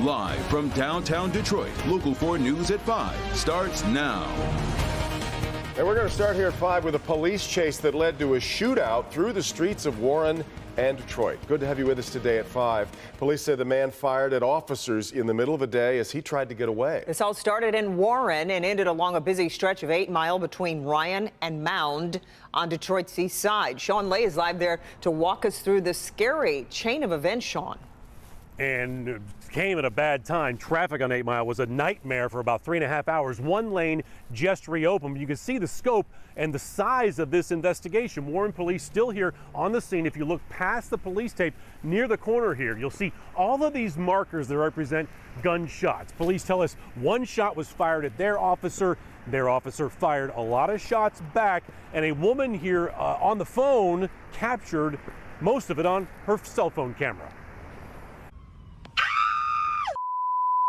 Live from downtown Detroit, Local 4 News at 5 starts now. And we're going to start here at 5 with a police chase that led to a shootout through the streets of Warren and Detroit. Good to have you with us today at 5. Police say the man fired at officers in the middle of a day as he tried to get away. This all started in Warren and ended along a busy stretch of 8 Mile between Ryan and Mound on Detroit's east side. Sean Lay is live there to walk us through the scary chain of events, Sean. And came at a bad time. Traffic on 8 Mile was a nightmare for about 3.5 hours. One lane just reopened. You can see the scope and the size of this investigation. Warren police still here on the scene. If you look past the police tape near the corner here, you'll see all of these markers that represent gunshots. Police tell us one shot was fired at their officer. Their officer fired a lot of shots back, and a woman here on the phone captured most of it on her cell phone camera.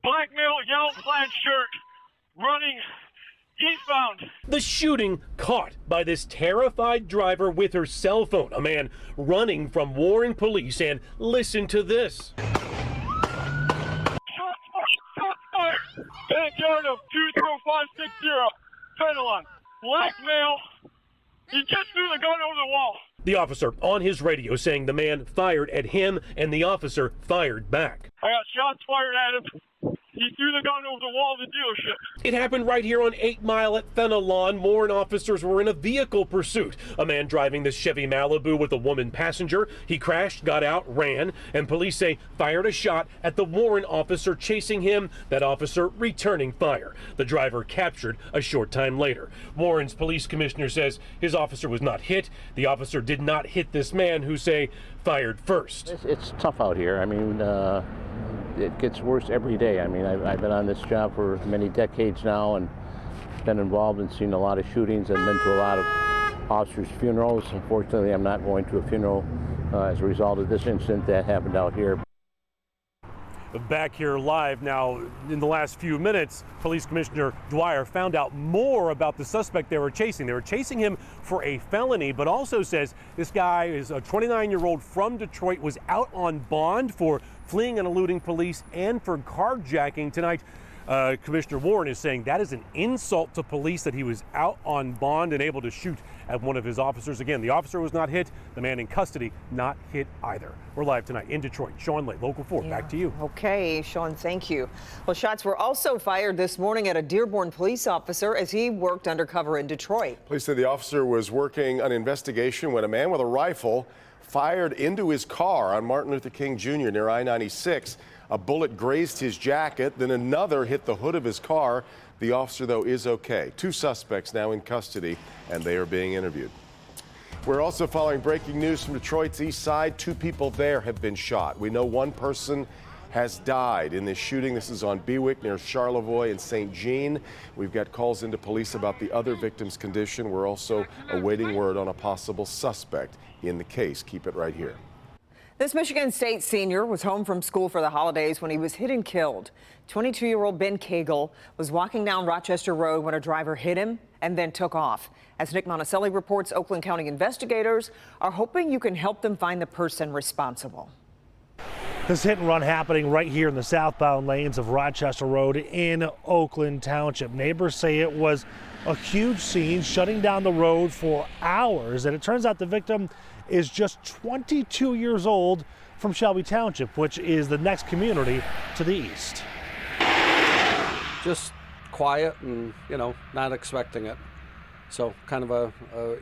Black male, yellow plaid shirt, running eastbound. The shooting caught by this terrified driver with her cell phone. A man running from Warren police, and listen to this. Shots fired. Backyard of 20560, Penelon. Black male. He just threw the gun over the wall. The officer on his radio saying the man fired at him and the officer fired back. I got shots fired at him. He threw the gun over the wall of the dealership. It happened right here on 8 Mile at Fenelon. Warren officers were in a vehicle pursuit. A man driving this Chevy Malibu with a woman passenger. He crashed, got out, ran, and police say fired a shot at the Warren officer chasing him. That officer returning fire. The driver captured a short time later. Warren's police commissioner says his officer was not hit. The officer did not hit this man who say fired first. It's tough out here. I mean, it gets worse every day. I mean, I've been on this job for many decades now and been involved and seen a lot of shootings and been to a lot of officers' funerals. Unfortunately, I'm not going to a funeral as a result of this incident that happened out here. Back here live now, in the last few minutes, Police Commissioner Dwyer found out more about the suspect they were chasing. They were chasing him for a felony, but also says this guy is a 29-year-old from Detroit, was out on bond for fleeing and eluding police and for carjacking. Tonight, Commissioner Warren is saying that is an insult to police that he was out on bond and able to shoot at one of his officers. Again, the officer was not hit. The man in custody not hit either. We're live tonight in Detroit. Sean Lay, Local 4, back to you. Okay, Sean, thank you. Well, shots were also fired this morning at a Dearborn police officer as he worked undercover in Detroit. Police say the officer was working an investigation when a man with a rifle fired into his car on Martin Luther King Jr. near I-96. A bullet grazed his jacket, then another hit the hood of his car. The officer, though, is okay. 2 suspects now in custody, and they are being interviewed. We're also following breaking news from Detroit's east side. 2 people there have been shot. We know 1 person has died in this shooting. This is on Bewick near Charlevoix and St. Jean. We've got calls into police about the other victim's condition. We're also awaiting word on a possible suspect in the case. Keep it right here. This Michigan State senior was home from school for the holidays when he was hit and killed. 22-year-old Ben Cagle was walking down Rochester Road when a driver hit him and then took off. As Nick Monticelli reports, Oakland County investigators are hoping you can help them find the person responsible. This hit and run happening right here in the southbound lanes of Rochester Road in Oakland Township. Neighbors say it was a huge scene, shutting down the road for hours, and it turns out the victim is just 22 years old from Shelby Township, which is the next community to the east. Just quiet and, not expecting it. So kind of a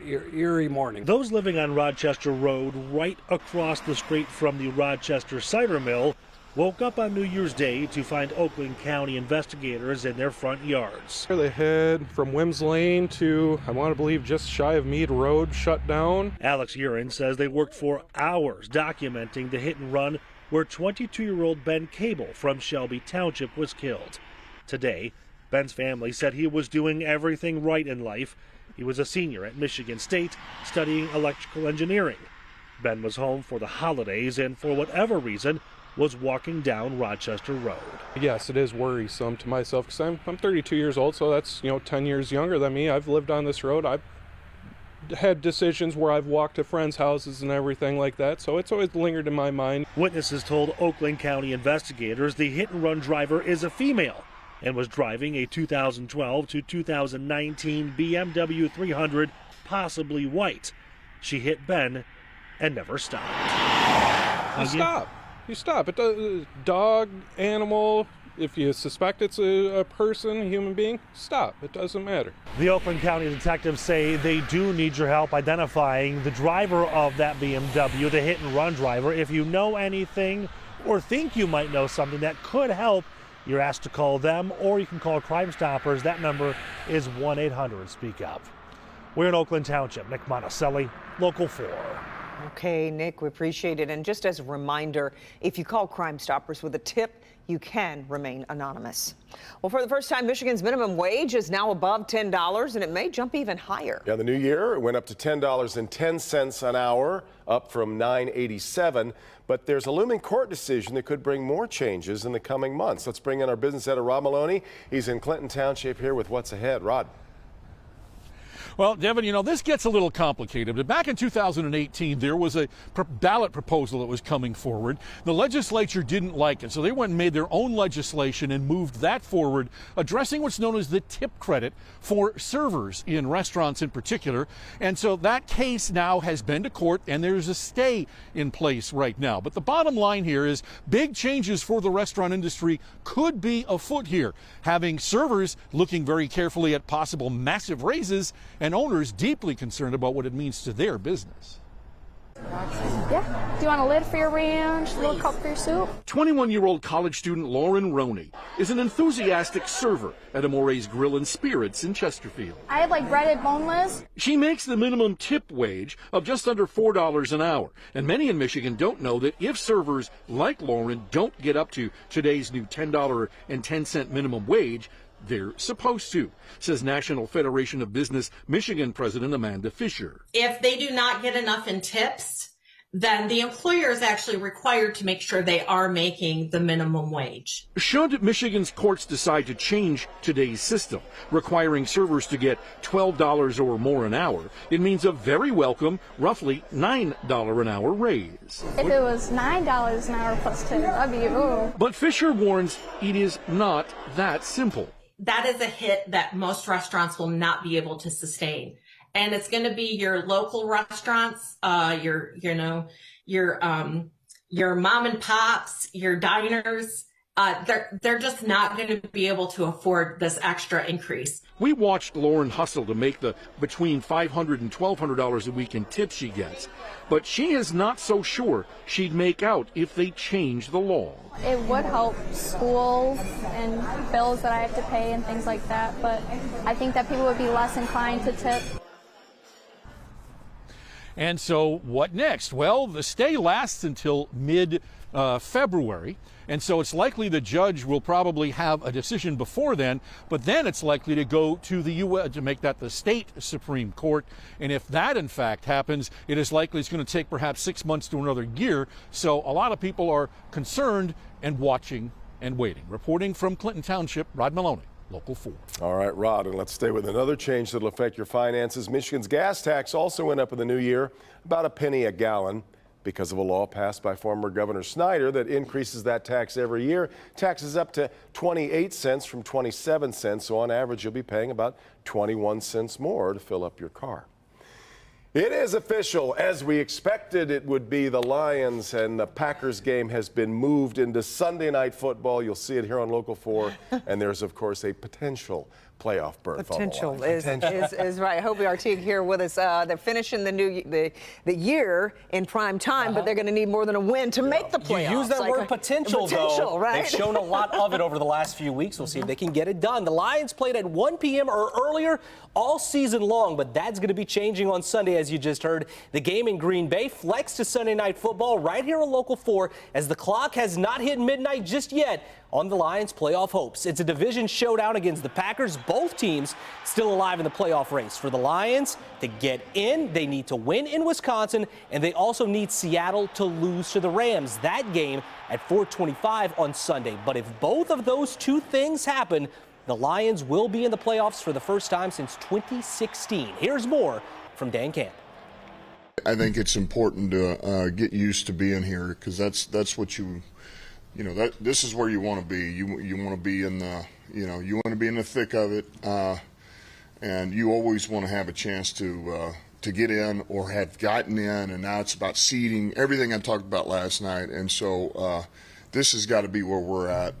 eerie morning. Those living on Rochester Road right across the street from the Rochester cider mill woke up on New Year's Day to find Oakland County investigators in their front yards. They head from Wims Lane to, I want to believe, just shy of Meade Road shut down. Alex Urin says they worked for hours documenting the hit and run where 22-year-old Ben Cagle from Shelby Township was killed. Today, Ben's family said he was doing everything right in life. He was a senior at Michigan State studying electrical engineering. Ben was home for the holidays and for whatever reason was walking down Rochester Road. Yes, it is worrisome to myself because I'm 32 years old, so that's 10 years younger than me. I've lived on this road. had decisions where I've walked to friends' houses and everything like that, so it's always lingered in my mind. Witnesses told Oakland County investigators the hit-and-run driver is a female and was driving a 2012 to 2019 BMW 300, possibly white. She hit Ben and never stopped. You stop. It does, dog, animal, if you suspect it's a person, a human being, stop. It doesn't matter. The Oakland County detectives say they do need your help identifying the driver of that BMW, the hit-and-run driver. If you know anything or think you might know something that could help, you're asked to call them, or you can call Crime Stoppers. That number is 1-800-SPEAK-UP. We're in Oakland Township. Nick Monticelli, Local 4. Okay, Nick, we appreciate it. And just as a reminder, if you call Crime Stoppers with a tip, you can remain anonymous. Well, for the first time, Michigan's minimum wage is now above $10, and it may jump even higher. Yeah, the new year, it went up to $10.10 an hour, up from $9.87. But there's a looming court decision that could bring more changes in the coming months. Let's bring in our business editor, Rod Maloney. He's in Clinton Township here with what's ahead. Rod. Well, Devin, you know, this gets a little complicated. But back in 2018, there was a ballot proposal that was coming forward. The legislature didn't like it, so they went and made their own legislation and moved that forward, addressing what's known as the tip credit for servers in restaurants in particular. And so that case now has been to court, and there's a stay in place right now. But the bottom line here is big changes for the restaurant industry could be afoot here, having servers looking very carefully at possible massive raises and owners deeply concerned about what it means to their business. Yeah. Do you want a lid for your ranch, a little cup for your soup? 21-year-old college student Lauren Roney is an enthusiastic server at Amore's Grill and Spirits in Chesterfield. I had like breaded boneless. She makes the minimum tip wage of just under $4 an hour. And many in Michigan don't know that if servers like Lauren don't get up to today's new $10.10 minimum wage, they're supposed to, says National Federation of Business Michigan President Amanda Fisher. If they do not get enough in tips, then the employer is actually required to make sure they are making the minimum wage. Should Michigan's courts decide to change today's system, requiring servers to get $12 or more an hour, it means a very welcome, roughly $9 an hour raise. If it was $9 an hour plus tip, that'd be ooh. But Fisher warns it is not that simple. That is a hit that most restaurants will not be able to sustain. And it's going to be your local restaurants, your mom and pops, your diners. They're just not going to be able to afford this extra increase. We watched Lauren hustle to make the between $500 and $1,200 a week in tips she gets. But she is not so sure she'd make out if they change the law. It would help schools and bills that I have to pay and things like that, but I think that people would be less inclined to tip. And so what next? Well, the stay lasts until mid-February. And so it's likely the judge will probably have a decision before then, but then it's likely to go to the U.S. to make that the state Supreme Court. And if that in fact happens, it is likely it's going to take perhaps 6 months to another year. So a lot of people are concerned and watching and waiting. Reporting from Clinton Township, Rod Maloney, Local 4. All right, Rod, and let's stay with another change that will affect your finances. Michigan's gas tax also went up in the new year, about a penny a gallon, because of a law passed by former Governor Snyder that increases that tax every year. Taxes up to 28 cents from 27 cents, so on average you'll be paying about 21 cents more to fill up your car. It is official. As we expected it would be, the Lions and the Packers game has been moved into Sunday Night Football. You'll see it here on Local 4, and there's, of course, a potential playoff berth. Potential is right. I hope we are here with us. They're finishing the year in prime time, but they're going to need more than a win to make the playoffs. You use that word potential, though. Right? They've shown a lot of it over the last few weeks. We'll see if they can get it done. The Lions played at 1 p.m. or earlier all season long, but that's going to be changing on Sunday, as you just heard. The game in Green Bay flexed to Sunday Night Football right here on Local 4, as the clock has not hit midnight just yet on the Lions' playoff hopes. It's a division showdown against the Packers. Both teams still alive in the playoff race. For the Lions to get in, they need to win in Wisconsin, and they also need Seattle to lose to the Rams. That game at 4:25 on Sunday. But if both of those two things happen, the Lions will be in the playoffs for the first time since 2016. Here's more from from Dan Camp. I think it's important to get used to being here, because that's what this is where you want to be. You want to be in the you want to be in the thick of it, and you always want to have a chance to get in or have gotten in. And now it's about seeding, everything I talked about last night, and so this has got to be where we're at.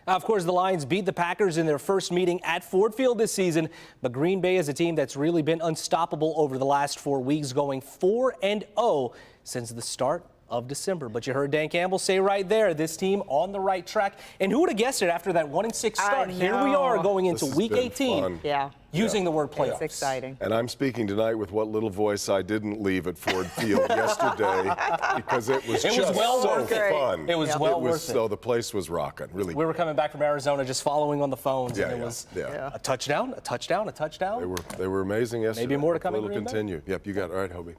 Of course, the Lions beat the Packers in their first meeting at Ford Field this season, but Green Bay is a team that's really been unstoppable over the last 4 weeks, going 4-0 since the start of December. But you heard Dan Campbell say right there, this team on the right track. And who would have guessed it after that 1-6 start? Here we are going into Week 18. Fun. Yeah. Using the word playoffs. It's exciting. And I'm speaking tonight with what little voice I didn't leave at Ford Field yesterday, because it was well so worth it. fun. It was well worth it. So the place was rocking, really. We were coming back from Arizona just following on the phones, and it was yeah. a touchdown, a touchdown, a touchdown. They were amazing yesterday. Maybe more to come in It'll Green Bay. continue. Yep, you got it. All right, Hobie.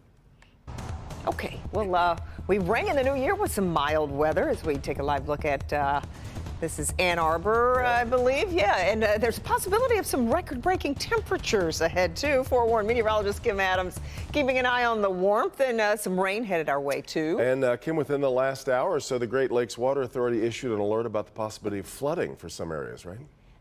Okay, well, we ring in the new year with some mild weather as we take a live look at, this is Ann Arbor, I believe. Yeah, and there's a possibility of some record-breaking temperatures ahead, too. Forewarned meteorologist Kim Adams keeping an eye on the warmth, and some rain headed our way, too. And, Kim, within the last hour or so, the Great Lakes Water Authority issued an alert about the possibility of flooding for some areas, right?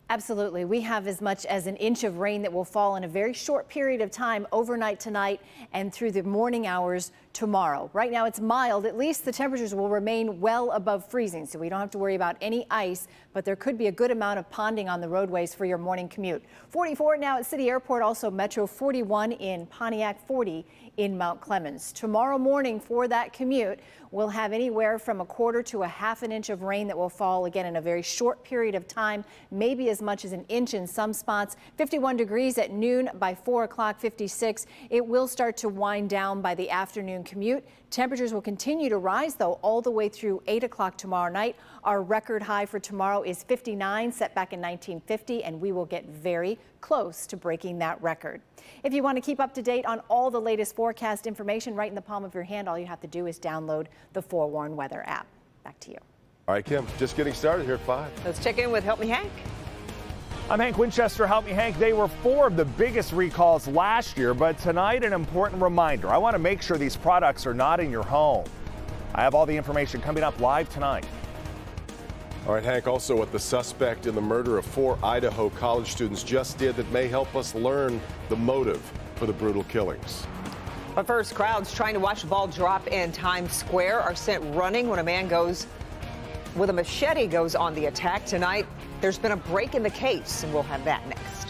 Absolutely. We have as much as an inch of rain that will fall in a very short period of time overnight tonight and through the morning hours tomorrow. Right now it's mild. At least the temperatures will remain well above freezing, so we don't have to worry about any ice, but there could be a good amount of ponding on the roadways for your morning commute. 44 now at City Airport, also Metro 41 in Pontiac, 40 in Mount Clemens. Tomorrow morning for that commute, we'll have anywhere from a quarter to a half an inch of rain that will fall again in a very short period of time, maybe as much as an inch in some spots. 51 degrees at noon, by 4 o'clock, 56. It will start to wind down by the afternoon commute. Temperatures will continue to rise, though, all the way through 8 o'clock tomorrow night. Our record high for tomorrow is 59, set back in 1950, and we will get very close to breaking that record. If you want to keep up to date on all the latest forecast information right in the palm of your hand, all you have to do is download the Forewarned Weather app. Back to you. All right, Kim, just getting started here at 5. Let's check in with Help Me Hank. I'm Hank Winchester. Help Me Hank. They were 4 of the biggest recalls last year, but tonight an important reminder. I want to make sure these products are not in your home. I have all the information coming up live tonight. All right, Hank, also what the suspect in the murder of 4 Idaho college students just did that may help us learn the motive for the brutal killings. But first, crowds trying to watch a ball drop in Times Square are sent running when a man with a machete goes on the attack tonight. There's been a break in the case, and we'll have that next.